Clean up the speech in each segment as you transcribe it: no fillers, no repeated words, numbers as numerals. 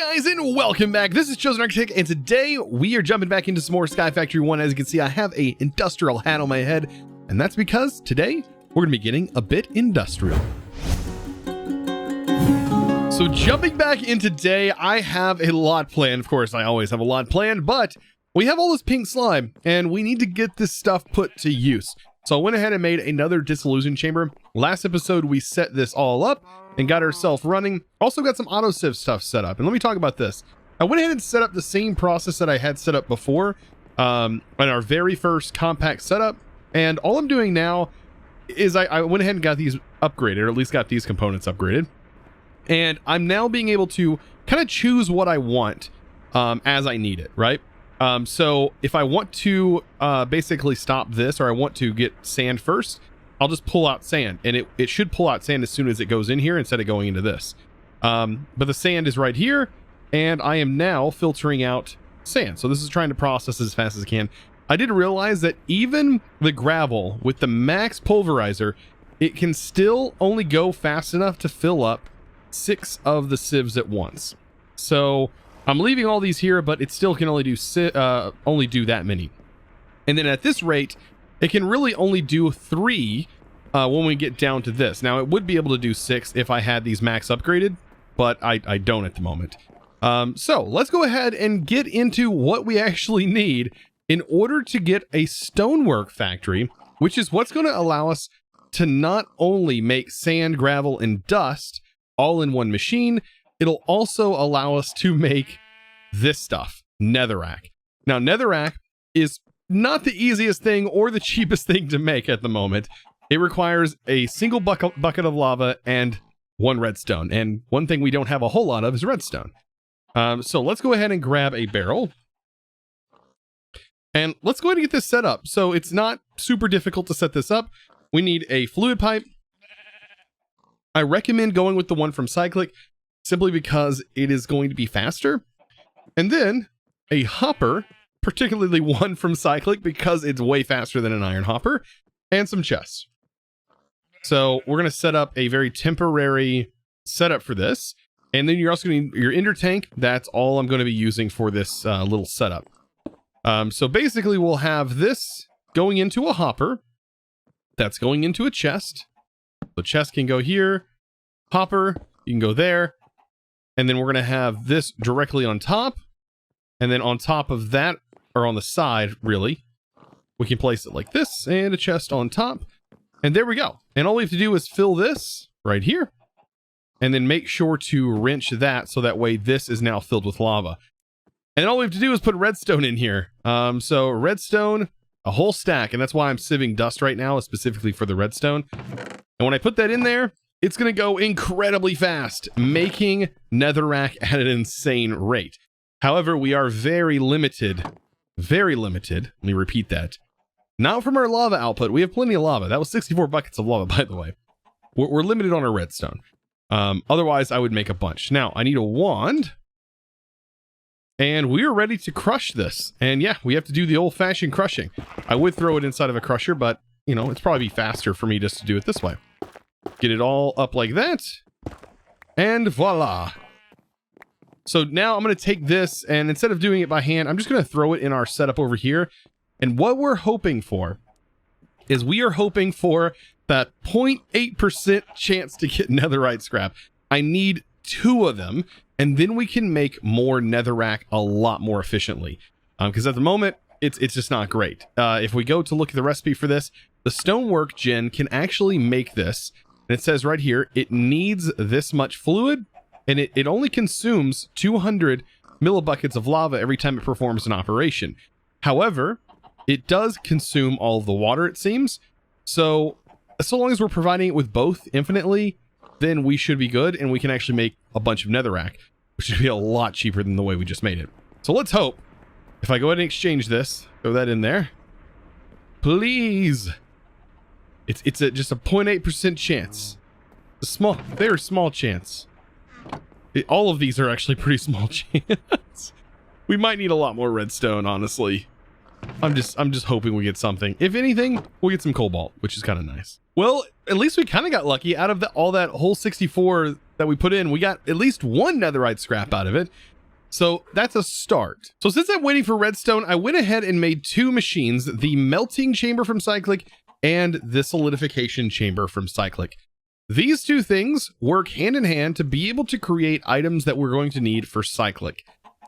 guys, and welcome back. This is ChosenArchitect, and today we are jumping back into some more SkyFactory One. As you can see, I have a industrial hat on my head, and that's because today we're gonna be getting a bit industrial. So jumping back in today, I have a lot planned. Of course, I always have a lot planned, but we have all this pink slime, and we need to get this stuff put to use. So I went ahead and made another dissolution chamber. Last episode, we set this all up and got ourselves running. Also got some auto sieve stuff set up. And let me talk about this. I went ahead and set up the same process that I had set up before on our very first compact setup. And all I'm doing now is I went ahead and got these upgraded, or at least got these components upgraded. And I'm now being able to kind of choose what I want as I need it, right? So if I want to basically stop this, or I want to get sand first, I'll just pull out sand, and it should pull out sand as soon as it goes in here instead of going into this. But the sand is right here, and I am now filtering out sand. So this is trying to process as fast as it can. I did realize that even the gravel with the max pulverizer, it can still only go fast enough to fill up 6 of the sieves at once. So I'm leaving all these here, but it still can only do that many. And then at this rate, it can really only do 3 when we get down to this. Now, it would be able to do 6 if I had these max upgraded, but I don't at the moment. So let's go ahead and get into what we actually need in order to get a stonework factory, which is what's going to allow us to not only make sand, gravel, and dust all in one machine, it'll also allow us to make this stuff, netherrack. Now, netherrack is not the easiest thing or the cheapest thing to make at the moment. It requires a single bucket of lava and 1 redstone. And one thing we don't have a whole lot of is redstone. So let's go ahead and grab a barrel. And let's go ahead and get this set up. So it's not super difficult to set this up. We need a fluid pipe. I recommend going with the one from Cyclic simply because it is going to be faster. And then a hopper, particularly one from Cyclic because it's way faster than an iron hopper, and some chests. So we're going to set up a very temporary setup for this. And then you're also going to need your ender tank. That's all I'm going to be using for this little setup. So basically we'll have this going into a hopper. That's going into a chest. The chest can go here. Hopper, you can go there. And then we're going to have this directly on top. And then on top of that, or on the side, really, we can place it like this, and a chest on top. And there we go. And all we have to do is fill this right here. And then make sure to wrench that so that way this is now filled with lava. And then all we have to do is put redstone in here. So redstone, a whole stack. And that's why I'm sieving dust right now, specifically for the redstone. And when I put that in there, it's going to go incredibly fast, making netherrack at an insane rate. However, we are very limited. Very limited. Let me repeat that. Not from our lava output. We have plenty of lava. That was 64 buckets of lava, by the way. We're limited on our redstone. Otherwise, I would make a bunch. Now, I need a wand. And we are ready to crush this. And yeah, we have to do the old-fashioned crushing. I would throw it inside of a crusher, but, you know, it's probably faster for me just to do it this way. Get it all up like that. And voila. So now I'm going to take this, and instead of doing it by hand, I'm just going to throw it in our setup over here. And what we're hoping for is we are hoping for that 0.8% chance to get netherite scrap. I need 2 of them, and then we can make more netherrack a lot more efficiently. Because at the moment, it's just not great. If we go to look at the recipe for this, the stonework gen can actually make this. And it says right here, it needs this much fluid, and it only consumes 200 millibuckets of lava every time it performs an operation. However, it does consume all of the water, it seems. So long as we're providing it with both infinitely, then we should be good, and we can actually make a bunch of netherrack, which should be a lot cheaper than the way we just made it. So let's hope. If I go ahead and exchange this, throw that in there. Please. It's just a 0.8% chance. A very small chance. All of these are actually pretty small chance. We might need a lot more redstone, honestly. I'm just hoping we get something. If anything, we'll get some cobalt, which is kind of nice. Well, at least we kind of got lucky. Out of all that whole 64 that we put in, we got at least one netherite scrap out of it. So that's a start. So since I'm waiting for redstone, I went ahead and made two machines, the melting chamber from Cyclic and the solidification chamber from Cyclic. These two things work hand in hand to be able to create items that we're going to need for Cyclic.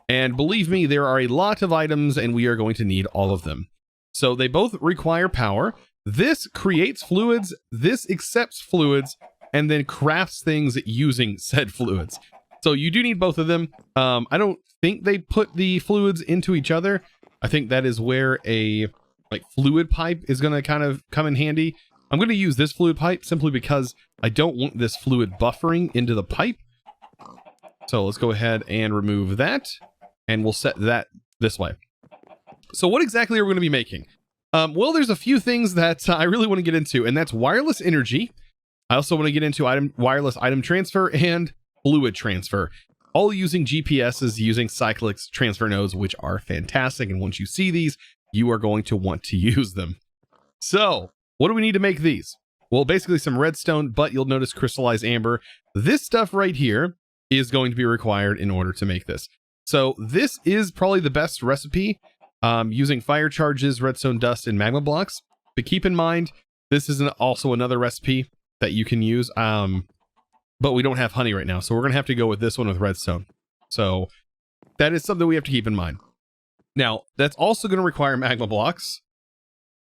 And believe me, there are a lot of items and we are going to need all of them. So they both require power. This creates fluids, this accepts fluids, and then crafts things using said fluids. So you do need both of them. I don't think they put the fluids into each other. I think that is where a fluid pipe is going to kind of come in handy. I'm going to use this fluid pipe simply because I don't want this fluid buffering into the pipe. So let's go ahead and remove that, and we'll set that this way. So what exactly are we going to be making? Well, there's a few things that I really want to get into, and that's wireless energy. I also want to get into wireless item transfer and fluid transfer, all using GPSs, using Cyclic's transfer nodes, which are fantastic. And once you see these, you are going to want to use them. So what do we need to make these? Well, basically some redstone, but you'll notice crystallized amber. This stuff right here is going to be required in order to make this. So this is probably the best recipe, using fire charges, redstone dust, and magma blocks. But keep in mind, this is also another recipe that you can use. But we don't have honey right now, so we're going to have to go with this one with redstone. So that is something we have to keep in mind. Now, that's also going to require magma blocks.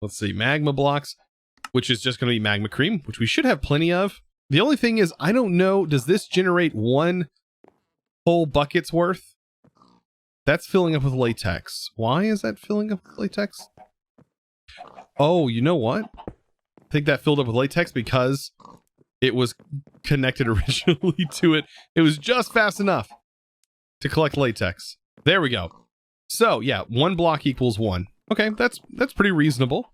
Let's see, magma blocks, which is just going to be magma cream, which we should have plenty of. The only thing is, I don't know, does this generate one whole bucket's worth? That's filling up with latex. Why is that filling up with latex? Oh, you know what? I think that filled up with latex because it was connected originally to it. It was just fast enough to collect latex. There we go. So yeah, one block equals one. Okay, that's pretty reasonable.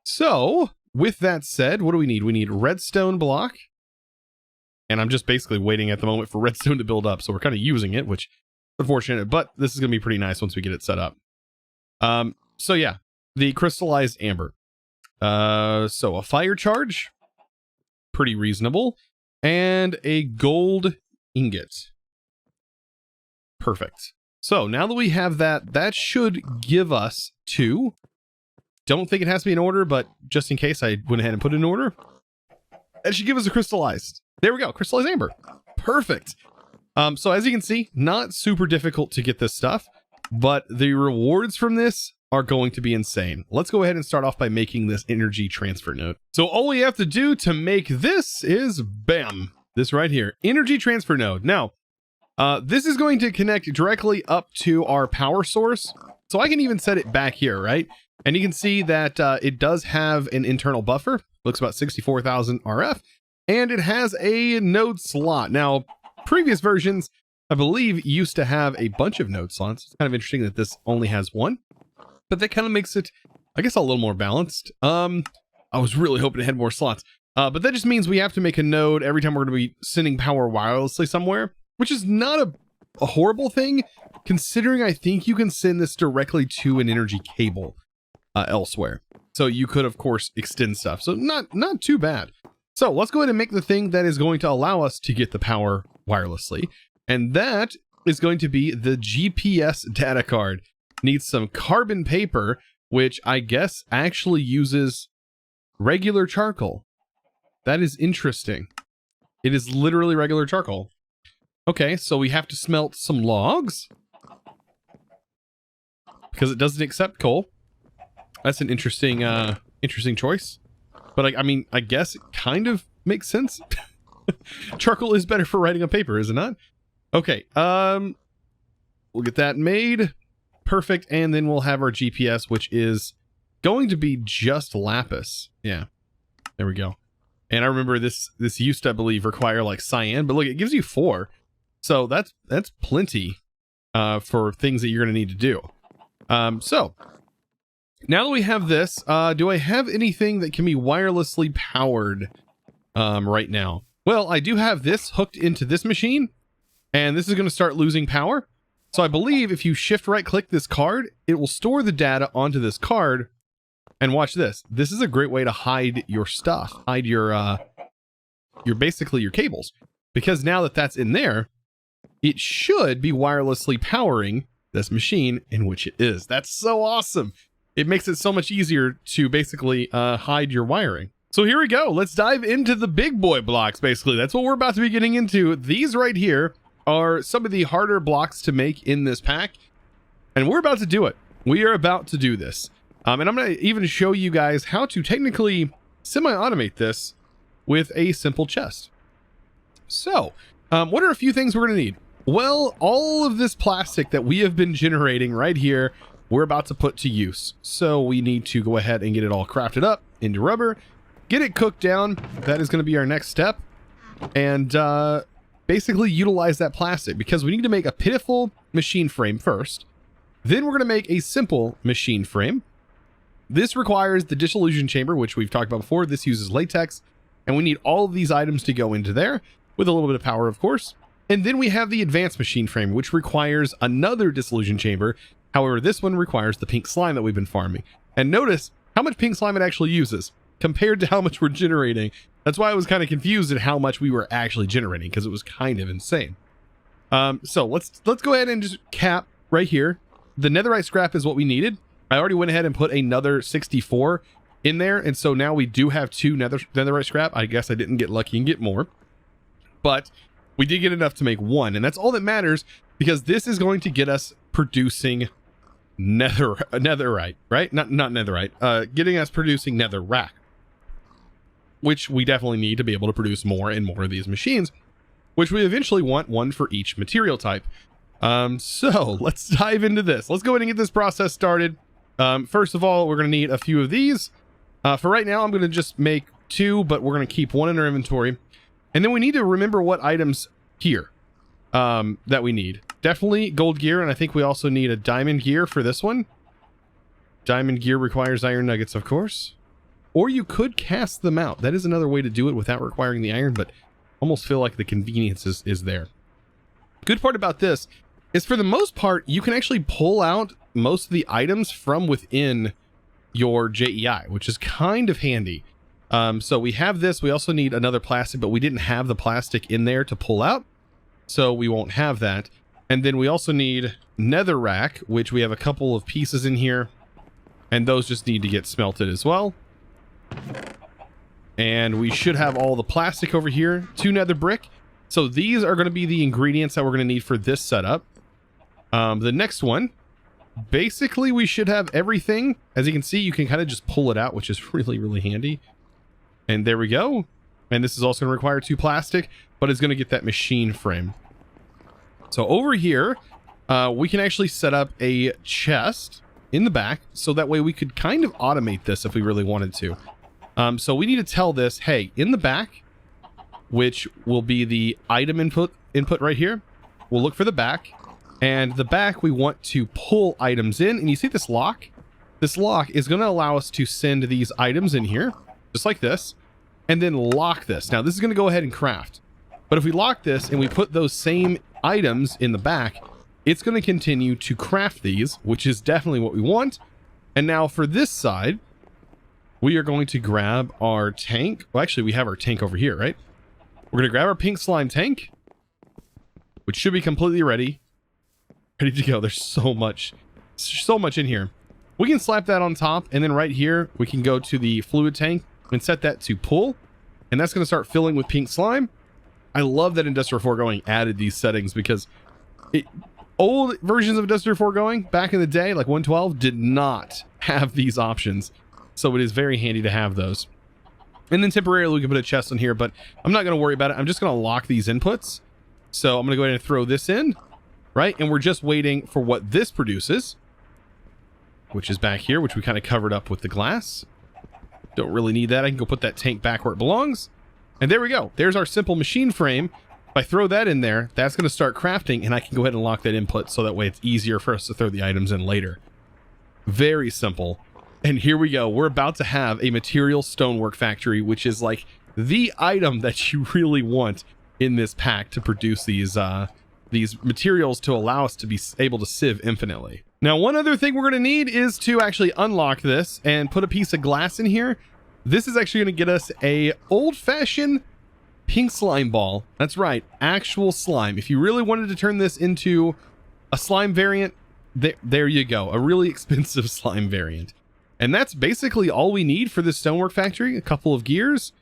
So with that said, what do we need? We need redstone block. And I'm just basically waiting at the moment for redstone to build up. So we're kind of using it, which is unfortunate, but this is going to be pretty nice once we get it set up. So yeah, the crystallized amber. So a fire charge. Pretty reasonable, and a gold ingot. Perfect. So now that we have that, that should give us two. Don't think it has to be in order, but just in case, I went ahead and put it in order. That should give us a crystallized. There we go, crystallized amber. Perfect. So as you can see, not super difficult to get this stuff, but the rewards from this are going to be insane. Let's go ahead and start off by making this energy transfer node. So all we have to do to make this is, bam, this right here, energy transfer node. Now, this is going to connect directly up to our power source. So I can even set it back here, right? And you can see that it does have an internal buffer, looks about 64,000 RF, and it has a node slot. Now, previous versions, I believe, used to have a bunch of node slots. It's kind of interesting that this only has one. But that kind of makes it, I guess, a little more balanced. I was really hoping it had more slots. But that just means we have to make a node every time we're going to be sending power wirelessly somewhere, which is not a horrible thing, considering I think you can send this directly to an energy cable elsewhere. So you could, of course, extend stuff. So not too bad. So let's go ahead and make the thing that is going to allow us to get the power wirelessly. And that is going to be the GPS data card. Needs some carbon paper, which I guess actually uses regular charcoal. That is interesting. It is literally regular charcoal. Okay, so we have to smelt some logs because it doesn't accept coal. That's an interesting choice. But I mean, I guess it kind of makes sense. Charcoal is better for writing on paper, is it not? Okay, we'll get that made. Perfect, and then we'll have our GPS, which is going to be just lapis. Yeah, there we go. And I remember this used to, I believe, require like cyan, but look, it gives you 4. So that's plenty for things that you're going to need to do. So now that we have this, do I have anything that can be wirelessly powered right now? Well, I do have this hooked into this machine, and this is going to start losing power. So I believe if you shift right click this card, it will store the data onto this card. And watch this. This is a great way to hide your stuff, hide your basically your cables. because now that that's in there, it should be wirelessly powering this machine, in which it is. That's so awesome. It makes it so much easier to basically hide your wiring. So here we go. Let's dive into the big boy blocks, basically. That's what we're about to be getting into. These right here are some of the harder blocks to make in this pack, and we're about to do it. We are about to do this. And I'm going to even show you guys how to technically semi-automate this with a simple chest. So, what are a few things we're going to need? Well, all of this plastic that we have been generating right here, we're about to put to use. So we need to go ahead and get it all crafted up into rubber, get it cooked down. That is going to be our next step. And basically utilize that plastic, because we need to make a pitiful machine frame first. Then we're going to make a simple machine frame. This requires the dissolution chamber, which we've talked about before. This uses latex, and we need all of these items to go into there with a little bit of power, of course. And then we have the advanced machine frame, which requires another dissolution chamber. However, this one requires the pink slime that we've been farming. And notice how much pink slime it actually uses compared to how much we're generating. That's why I was kind of confused at how much we were actually generating, because it was kind of insane. So let's go ahead and just cap right here. The netherite scrap is what we needed. I already went ahead and put another 64 in there, and so now we do have 2 netherite scrap. I guess I didn't get lucky and get more, but we did get enough to make 1, and that's all that matters, because this is going to get us producing netherite, right? Not netherite. Getting us producing netherrack, which we definitely need to be able to produce more and more of these machines, which we eventually want 1 for each material type. So let's dive into this. Let's go ahead and get this process started. First of all, we're going to need a few of these. For right now, I'm going to just make 2, but we're going to keep 1 in our inventory. And then we need to remember what items here that we need. Definitely gold gear, and I think we also need a diamond gear for this one. Diamond gear requires iron nuggets, of course. Or you could cast them out. That is another way to do it without requiring the iron, but almost feel like the convenience is there. Good part about this is, for the most part, you can actually pull out most of the items from within your JEI, which is kind of handy. So we have this. We also need another plastic, but we didn't have the plastic in there to pull out, so we won't have that. And then we also need netherrack, which we have a couple of pieces in here, and those just need to get smelted as well. And we should have all the plastic over here, 2 nether brick. So these are going to be the ingredients that we're going to need for this setup. The next one, basically we should have everything. As you can see, you can kind of just pull it out, which is really, really handy. And there we go. And this is also going to require 2 plastic, but it's going to get that machine frame. So over here, we can actually set up a chest in the back, so that way we could kind of automate this if we really wanted to. So we need to tell this, hey, in the back, which will be the item input right here, we'll look for the back. And the back, we want to pull items in. And you see this lock? This lock is going to allow us to send these items in here, just like this, and then lock this. Now, this is going to go ahead and craft. But if we lock this and we put those same items in the back, it's going to continue to craft these, which is definitely what we want. And now for this side, we are going to grab our tank. Well, actually, we have our tank over here, right? We're going to grab our pink slime tank, which should be completely ready to go. There's so much in here. We can slap that on top, and then right here we can go to the fluid tank and set that to pull, and that's going to start filling with pink slime. I love that Industrial Foregoing added these settings, because old versions of Industrial Foregoing back in the day, like 1.12, did not have these options, so it is very handy to have those. And then temporarily we can put a chest in here, but I'm not going to worry about it. I'm just going to lock these inputs. So I'm going to go ahead and throw this in. Right, and we're just waiting for what this produces, which is back here, which we kind of covered up with the glass. Don't really need that. I can go put that tank back where it belongs. And there we go. There's our simple machine frame. If I throw that in there, that's going to start crafting, and I can go ahead and lock that input, so that way it's easier for us to throw the items in later. Very simple. And here we go. We're about to have a material stonework factory, which is like the item that you really want in this pack to produce these materials to allow us to be able to sieve infinitely. Now, one other thing we're going to need is to actually unlock this and put a piece of glass in here. This is actually going to get us a old-fashioned pink slime ball. That's right, actual slime. If you really wanted to turn this into a slime variant, there you go, a really expensive slime variant. And that's basically all we need for this stonework factory. A couple of gears,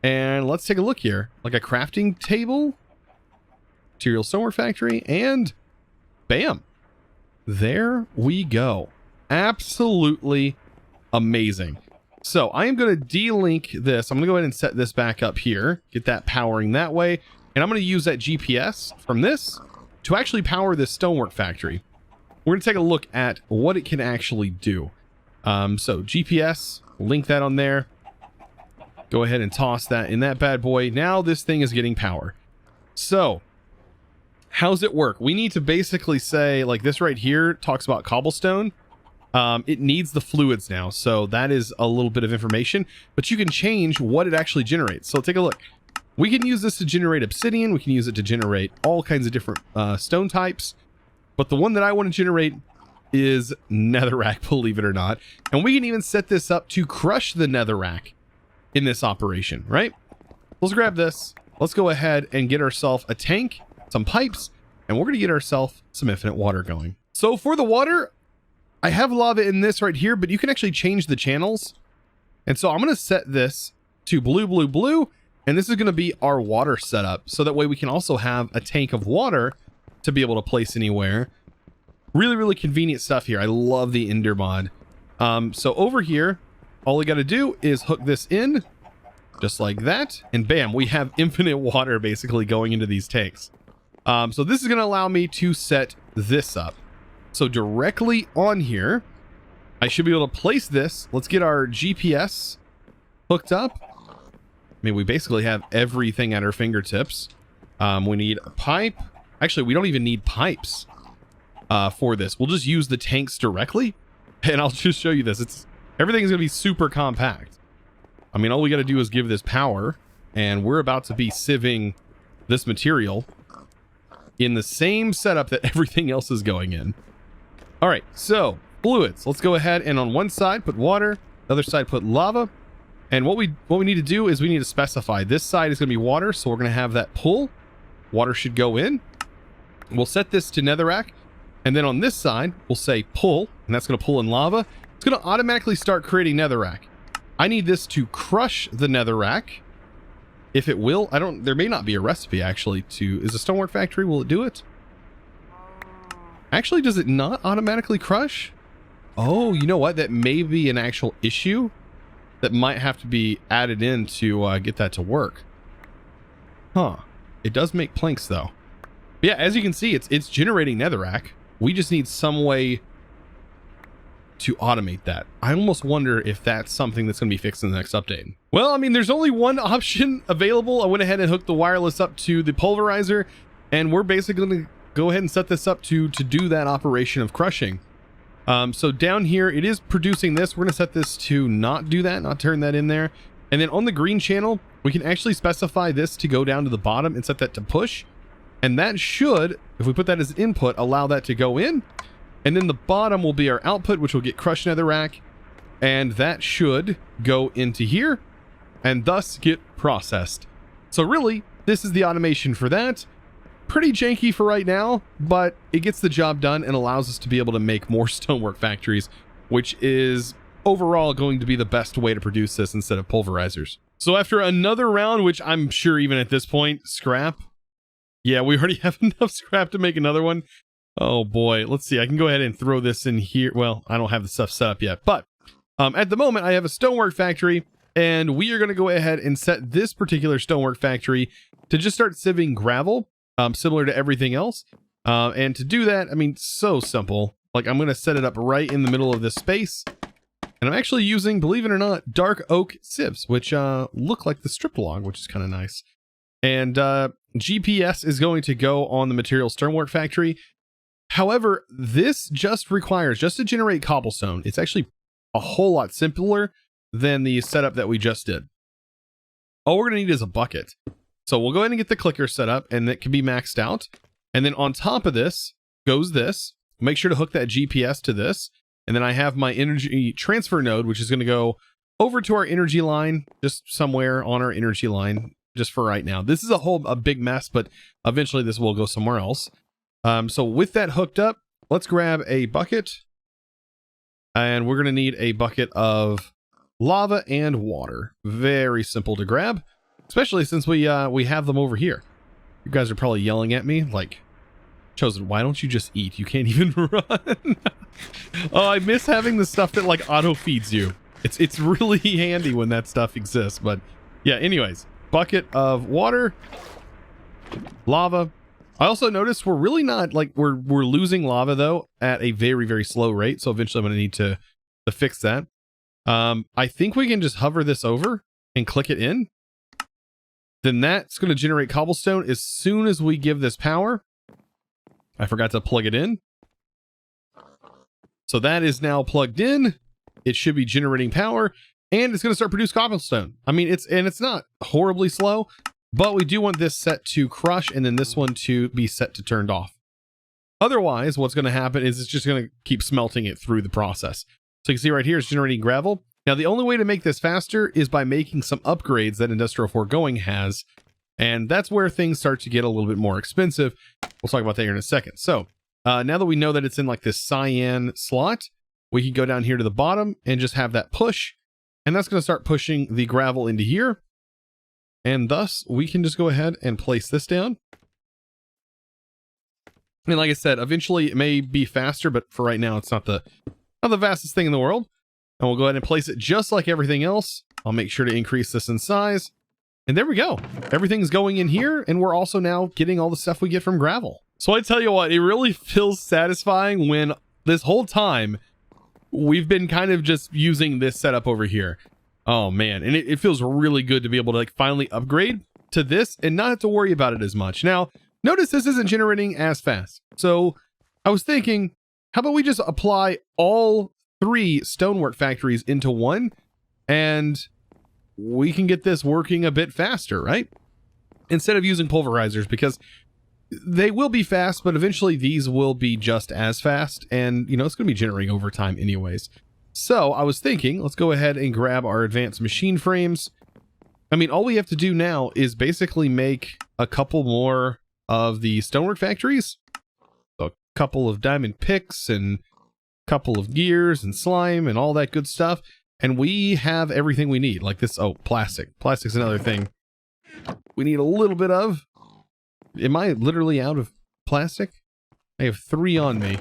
and let's take a look here. Like a crafting table, material stonework factory, and bam, there we go. Absolutely amazing. So I am going to delink this. I'm going to go ahead and set this back up here, get that powering that way, and I'm going to use that GPS from this to actually power this stonework factory. We're going to take a look at what it can actually do. So GPS, link that on there. Go ahead and toss that in that bad boy. Now this thing is getting power. So how's it work? We need to basically say, like this right here talks about cobblestone. It needs the fluids now, so that is a little bit of information, but you can change what it actually generates. So take a look. We can use this to generate obsidian. We can use it to generate all kinds of different stone types, but the one that I want to generate is netherrack, believe it or not. And we can even set this up to crush the netherrack in this operation, right? Let's grab this. Let's go ahead and get ourselves a tank, some pipes, and we're going to get ourselves some infinite water going. So for the water, I have lava in this right here, but you can actually change the channels. And so I'm going to set this to blue, blue, blue, and this is going to be our water setup. So that way we can also have a tank of water to be able to place anywhere. Really, really convenient stuff here. I love the Ender mod. So over here, all we got to do is hook this in just like that. And bam, we have infinite water basically going into these tanks. So this is going to allow me to set this up. So directly on here, I should be able to place this. Let's get our GPS hooked up. I mean, we basically have everything at our fingertips. We need a pipe. Actually, we don't even need pipes for this. We'll just use the tanks directly, and I'll just show you this. Everything is going to be super compact. I mean, all we got to do is give this power, and we're about to be sieving this material in the same setup that everything else is going in. All right, so fluids. Let's go ahead and on one side put water, the other side put lava. And what we need to do is we need to specify this side is going to be water, so we're going to have that pull. Water should go in. We'll set this to netherrack, and then on this side we'll say pull, and that's going to pull in lava. It's going to automatically start creating netherrack. I need this to crush the netherrack. If it will, there may not be a recipe actually to, is a stonework factory, will it do it? Actually, does it not automatically crush? Oh, you know what? That may be an actual issue that might have to be added in to get that to work. Huh. It does make planks though. But yeah, as you can see, it's generating netherrack. We just need some way to automate that. I almost wonder if that's something that's going to be fixed in the next update. Well, I mean, there's only one option available. I went ahead and hooked the wireless up to the pulverizer, and we're basically going to go ahead and set this up to do that operation of crushing. So down here, it is producing this. We're going to set this to not do that, not turn that in there. And then on the green channel, we can actually specify this to go down to the bottom and set that to push. And that should, if we put that as input, allow that to go in. And then the bottom will be our output, which will get crushed netherrack. And that should go into here and thus get processed. So really, this is the automation for that. Pretty janky for right now, but it gets the job done and allows us to be able to make more stonework factories, which is overall going to be the best way to produce this instead of pulverizers. So after another round, which I'm sure even at this point, scrap. Yeah, we already have enough scrap to make another one. Oh boy, let's see. I can go ahead and throw this in here. Well, I don't have the stuff set up yet, but at the moment I have a stonework factory, and we are going to go ahead and set this particular stonework factory to just start sieving gravel. Similar to everything else. And to do that, I mean, so simple. Like, I'm going to set it up right in the middle of this space. And I'm actually using, believe it or not, dark oak sieves, which look like the strip log, which is kind of nice. And GPS is going to go on the material stonework factory. However, this just requires, just to generate cobblestone, it's actually a whole lot simpler than the setup that we just did. All we're going to need is a bucket. So we'll go ahead and get the clicker set up, and it can be maxed out. And then on top of this goes this. Make sure to hook that GPS to this. And then I have my energy transfer node, which is going to go over to our energy line, just somewhere on our energy line. just for right now. This is a big mess, but eventually this will go somewhere else. So with that hooked up, let's grab a bucket, and we're going to need a bucket of lava and water. Very simple to grab, especially since we have them over here. You guys are probably yelling at me like, Chosen, why don't you just eat? You can't even run. Oh, I miss having the stuff that like auto feeds you. It's really handy when that stuff exists. But yeah, anyways, bucket of water, lava. I also noticed we're really not like we're losing lava though at a very, very slow rate. So eventually I'm going to need to fix that. I think we can just hover this over and click it in. Then that's going to generate cobblestone as soon as we give this power. I forgot to plug it in. So that is now plugged in. It should be generating power, and it's going to start produce cobblestone. I mean, it's not horribly slow, but we do want this set to crush and then this one to be set to turned off. Otherwise, what's going to happen is it's just going to keep smelting it through the process. So you can see right here, it's generating gravel. Now, the only way to make this faster is by making some upgrades that Industrial Foregoing has. And that's where things start to get a little bit more expensive. We'll talk about that here in a second. So now that we know that it's in like this cyan slot, we can go down here to the bottom and just have that push. And that's going to start pushing the gravel into here. And thus we can just go ahead and place this down. And like I said, eventually it may be faster, but for right now, it's not the fastest thing in the world. And we'll go ahead and place it just like everything else. I'll make sure to increase this in size. And there we go. Everything's going in here, and we're also now getting all the stuff we get from gravel. So I tell you what, it really feels satisfying when this whole time we've been kind of just using this setup over here. Oh man, and it feels really good to be able to like finally upgrade to this and not have to worry about it as much. Now, notice this isn't generating as fast. So I was thinking, how about we just apply all 3 stonework factories into one, and we can get this working a bit faster, right? Instead of using pulverizers, because they will be fast, but eventually these will be just as fast. And, you know, it's going to be generating over time anyways. So I was thinking, let's go ahead and grab our advanced machine frames. I mean, all we have to do now is basically make a couple more of the stonework factories. So a couple of diamond picks and a couple of gears and slime and all that good stuff. And we have everything we need, like this. Oh, plastic. Plastic's another thing we need a little bit of. Am I literally out of plastic? I have 3 on me.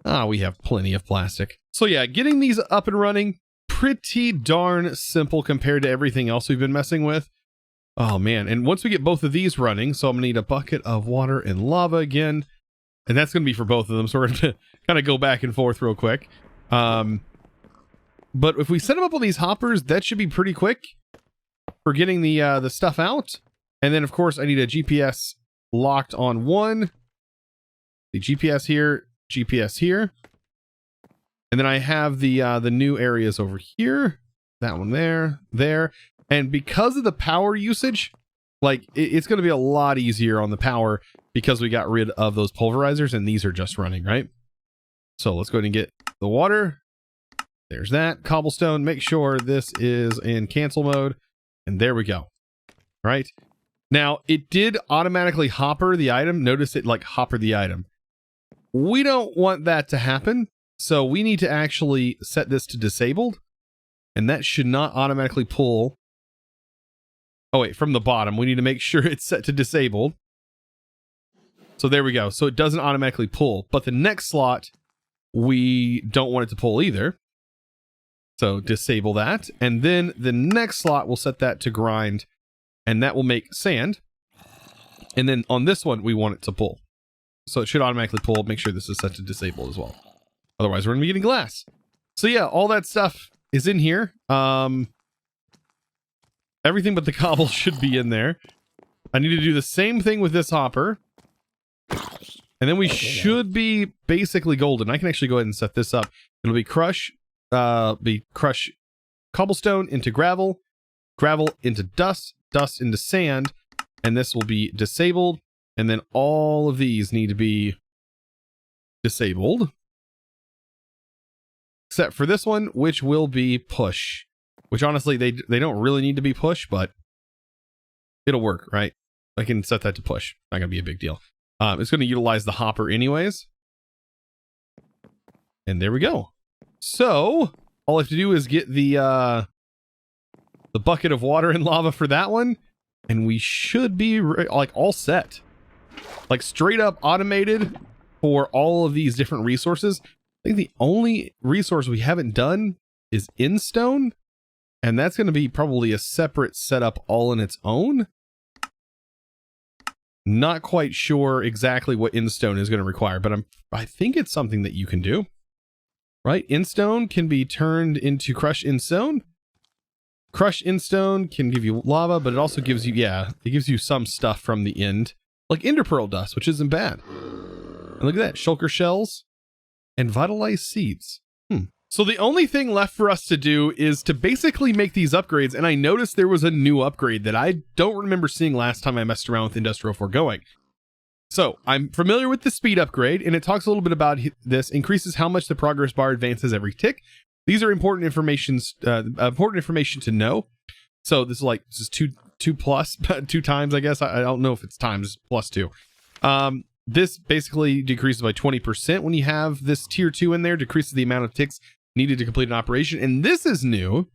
Ah, we have plenty of plastic. So yeah, getting these up and running, pretty darn simple compared to everything else we've been messing with. Oh man, and once we get both of these running, so I'm gonna need a bucket of water and lava again. And that's gonna be for both of them, so we're gonna kind of go back and forth real quick. But if we set them up on these hoppers, that should be pretty quick for getting the stuff out. And then, of course, I need a GPS locked on one. The GPS here, GPS here. And then I have the new areas over here. That one there, there. And because of the power usage, like it's going to be a lot easier on the power because we got rid of those pulverizers and these are just running, right? So let's go ahead and get the water. There's that cobblestone. Make sure this is in cancel mode. And there we go. Right now, it did automatically hopper the item. Notice it like hopper the item. We don't want that to happen. So we need to actually set this to disabled. And that should not automatically pull. Oh, wait, from the bottom. We need to make sure it's set to disabled. So there we go. So it doesn't automatically pull. But the next slot, we don't want it to pull either. So disable that. And then the next slot, we'll set that to grind. And that will make sand. And then on this one, we want it to pull. So it should automatically pull. Make sure this is set to disable as well. Otherwise, we're going to be getting glass. So yeah, all that stuff is in here. Everything but the cobble should be in there. I need to do the same thing with this hopper. And then we should be basically golden. I can actually go ahead and set this up. It'll be crush cobblestone into gravel, gravel into dust, dust into sand, and this will be disabled. And then all of these need to be disabled. Except for this one, which will be push. Which honestly, they don't really need to be push, but it'll work, right? I can set that to push. Not gonna be a big deal. It's going to utilize the hopper anyways. And there we go. So all I have to do is get the bucket of water and lava for that one, and we should be like all set. Like straight up automated for all of these different resources. I think the only resource we haven't done is in stone, and that's going to be probably a separate setup all in its own. Not quite sure exactly what InStone is going to require, but I think it's something that you can do. Right? InStone can be turned into Crush InStone. Crush InStone can give you lava, but it also gives you, yeah, it gives you some stuff from the end. Like Ender Pearl dust, which isn't bad. And look at that, shulker shells and vitalized seeds. So the only thing left for us to do is to basically make these upgrades, and I noticed there was a new upgrade that I don't remember seeing last time I messed around with Industrial Foregoing. So I'm familiar with the speed upgrade, and it talks a little bit about this. Increases how much the progress bar advances every tick. These are important information to know. So this is two plus, 2 times, I guess. I don't know if it's times, plus 2. This basically decreases by 20% when you have this tier 2 in there, decreases the amount of ticks needed to complete an operation. And this is new.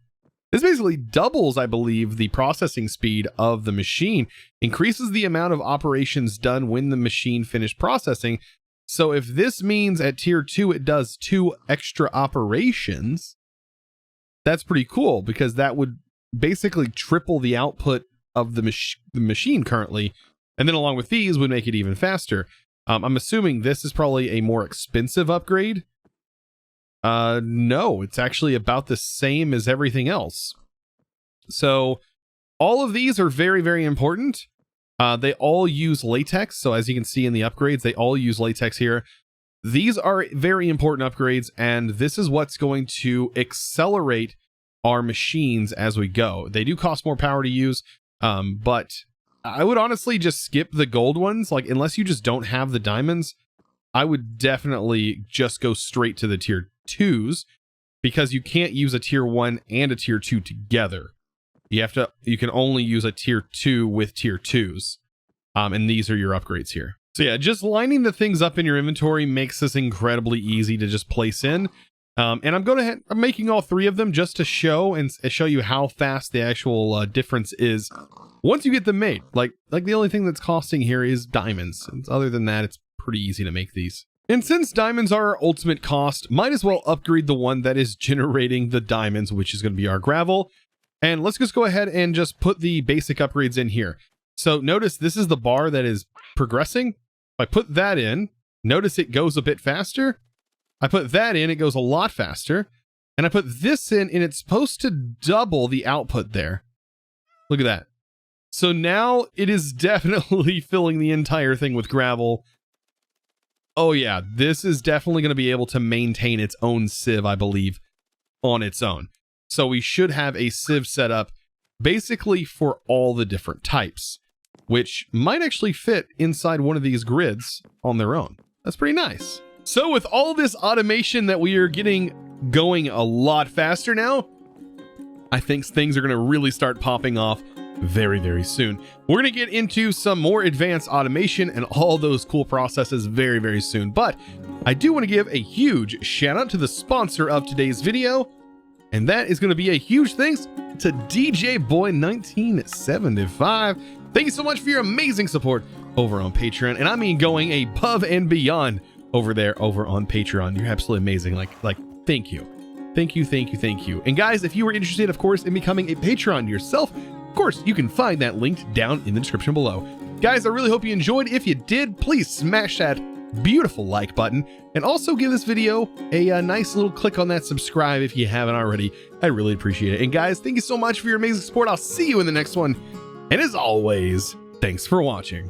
This basically doubles, I believe, the processing speed of the machine, increases the amount of operations done when the machine finished processing. So if this means at tier 2 it does 2 extra operations, that's pretty cool, because that would basically triple the output of the machine currently. And then along with these would make it even faster. I'm assuming this is probably a more expensive upgrade. No, it's actually about the same as everything else. So all of these are very, very important. They all use latex. So as you can see in the upgrades, they all use latex here. These are very important upgrades, and this is what's going to accelerate our machines as we go. They do cost more power to use, but I would honestly just skip the gold ones. Like, unless you just don't have the diamonds, I would definitely just go straight to the tier 2s, because you can't use a tier 1 and a tier 2 together. You can only use a tier 2 with tier 2s. And these are your upgrades here. So yeah, just lining the things up in your inventory makes this incredibly easy to just place in. And I'm making all 3 of them just to show you how fast the actual difference is once you get them made. Like the only thing that's costing here is diamonds. And other than that, it's pretty easy to make these. And since diamonds are our ultimate cost, might as well upgrade the one that is generating the diamonds, which is going to be our gravel. And let's just go ahead and just put the basic upgrades in here. So notice this is the bar that is progressing. If I put that in, notice it goes a bit faster. I put that in, it goes a lot faster. And I put this in, and it's supposed to double the output there. Look at that. So now it is definitely filling the entire thing with gravel. Oh yeah, this is definitely going to be able to maintain its own sieve, I believe, on its own. So we should have a sieve set up basically for all the different types, which might actually fit inside one of these grids on their own. That's pretty nice. So with all this automation that we are getting going a lot faster now, I think things are going to really start popping off very, very soon. We're going to get into some more advanced automation and all those cool processes very, very soon. But I do want to give a huge shout out to the sponsor of today's video, and that is going to be a huge thanks to DJ Boy 1975. Thank you so much for your amazing support over on Patreon, and I mean going above and beyond over there over on Patreon. You're absolutely amazing. Like thank you. Thank you, thank you, thank you. And guys, if you were interested, of course, in becoming a Patreon yourself, of course, you can find that linked down in the description below. Guys, I really hope you enjoyed. If you did, please smash that beautiful like button, and also give this video a nice little click on that subscribe if you haven't already. I really appreciate it. And guys, thank you so much for your amazing support. I'll see you in the next one. And as always, thanks for watching.